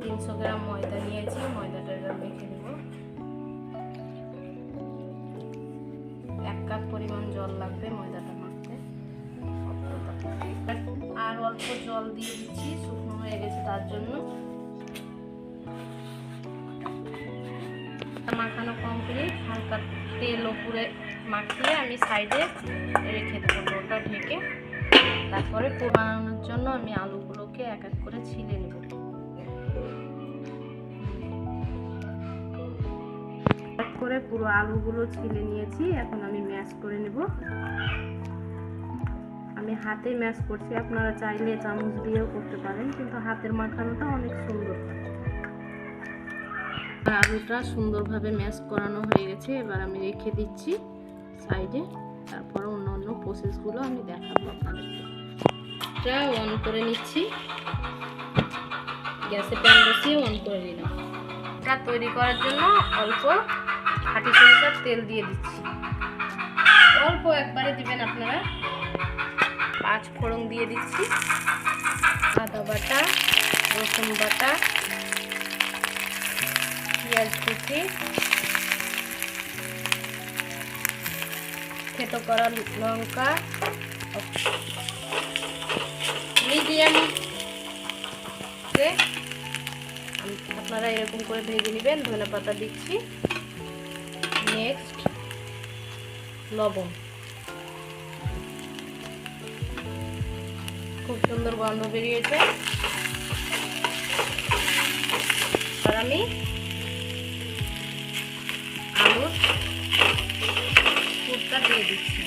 300 গ্রাম ময়দা নিয়েছি, ময়দাটা এবার মেখে নেব। 1 কাপ পরিমাণ জল লাগবে ময়দাটা মাখতে। আর অল্প জল দিয়ে দিচ্ছি, শুকনো হয়ে গেছে তার জন্য। মাখানো কমপ্লিট। হালকা তেল উপরে মাখিয়ে আমি সাইডে রেখে দেবো ডোটা ঢেকে। তারপরে পুর বানানোর জন্য আমি আলুগুলোকে এক এক করে ছিলে নেব। এক করে পুরো আলুগুলো ছিলে নিয়েছি, এখন আমি ম্যাশ করে নেব। আমি হাতে ম্যাশ করছি, আপনারা চাইলে চামচ দিয়েও করতে পারেন, কিন্তু হাতের মাখানোটা অনেক সুন্দর হয়। আলুটা সুন্দরভাবে ম্যাশ করানো হয়ে গেছে, এবার আমি রেখে দিচ্ছি সাইডে। তারপর অন্য অন্য প্রসেসগুলো আমি দেখাবো আপনাদেরকে। এটা অন করে নিচ্ছি, গ্যাসে প্যান বসিয়ে অন করে নিলাম। এটা তৈরি করার জন্য অল্প খাঁটি সরিষার তেল দিয়ে দিচ্ছি, অল্প একবারে দিবেন আপনারা। 5 ফোড়ন দিয়ে দিচ্ছি, আদা বাটা, রসুন বাটা, পেঁয়াজ কুচি, থেতো করা লঙ্কা, মিডিয়াম আপনারা এরকম করে ভেজে নেবেন। ধনেপাতা দিচ্ছি, নেক্সট লবণ। খুব সুন্দর গন্ধ বেরিয়েছে। আর আমি আলুর পুরটা দিয়ে দিচ্ছি।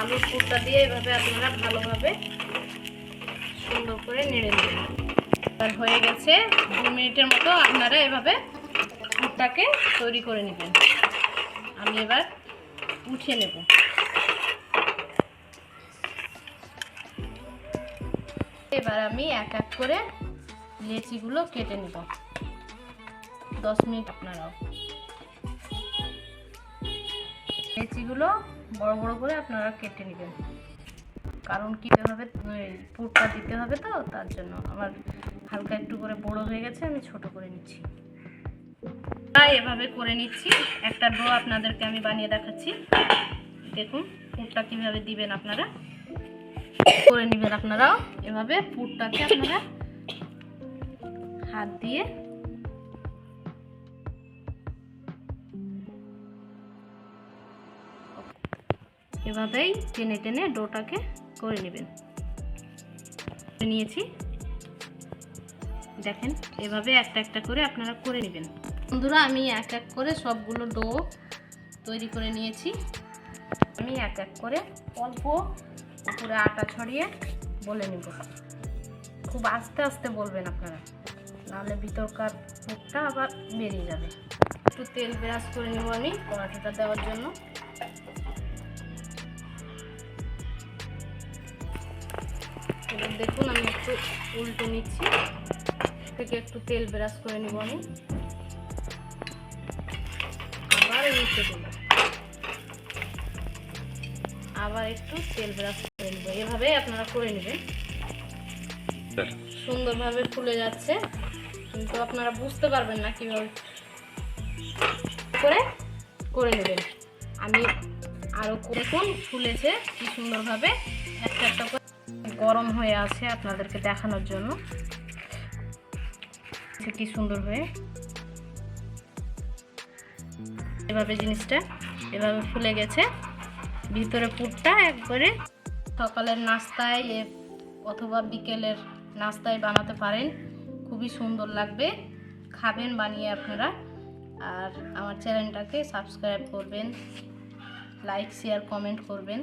আলুর পুরটা দিয়ে এভাবে আপনারা ভালোভাবে সুন্দর করে নেড়ে নেবেন। আর হয়ে গেছে, 2 মিনিটের মতো আপনারা এভাবে পুরটাকে তৈরি করে নেবেন। আমি এবার উঠিয়ে নেব। এবার আমি এক এক করে লেচিগুলো কেটে নেব। 10 মিনিট আপনারাও লেচিগুলো বড় বড় করে আপনারা কেটে নেবেন, কারণ কি হবে, পুরটা দিতে হবে তো, তার জন্য। আমার হালকা একটু করে বড় হয়ে গেছে, আমি ছোট করে নিচ্ছি। তাই এভাবে করে নিচ্ছি। একটা ডো আপনাদেরকে আমি বানিয়ে দেখাচ্ছি। দেখুন পুরটা কিভাবে দিবেন, আপনারা করে নেবেন। আপনারাও এভাবে পুরটাকে আপনারা হাত দিয়ে এভাবেই টেনে টেনে ডোটাকে করে নেবেন। নিয়েছি, দেখেন এভাবে একটা একটা করে আপনারা করে নেবেন। বন্ধুরা, আমি এক এক করে সবগুলো ডো তৈরি করে নিয়েছি। আমি এক এক করে অল্প উপরে আটা ছড়িয়ে বলে নেব। খুব আস্তে আস্তে বলবেন আপনারা, নাহলে ভিতরকার পুরটা আবার বেরিয়ে যাবে। একটু তেল ব্রাশ করে নেব আমি পরোটাটা দেওয়ার জন্য। এবার দেখুন আমি একটু উল্টে নিচ্ছি, থেকে একটু তেল ব্রাশ করে নেব আমি। আবার উল্টে দেব, আবার একটু তেল ব্রাশ করে নেব। এভাবে আপনারা করে নেবেন। সুন্দরভাবে ফুলে যাচ্ছে, কিন্তু আপনারা বুঝতে পারবেন না কিভাবে করে করে নেবেন। আমি আরো দেখুন ফুলেছে কি সুন্দরভাবে, একটা একটা করে গরম হয়ে আছে আপনাদেরকে দেখানোর জন্য। কি সুন্দর হয়ে এভাবে জিনিসটা এভাবে ফুলে গেছে। ভিতরে পুরটা একবারে সকালের নাস্তায় অথবা বিকেলের নাস্তায় বানাতে পারেন, খুবই সুন্দর লাগবে। খাবেন বানিয়ে আপনারা। আর আমার চ্যানেলটাকে সাবস্ক্রাইব করবেন, লাইক শেয়ার কমেন্ট করবেন।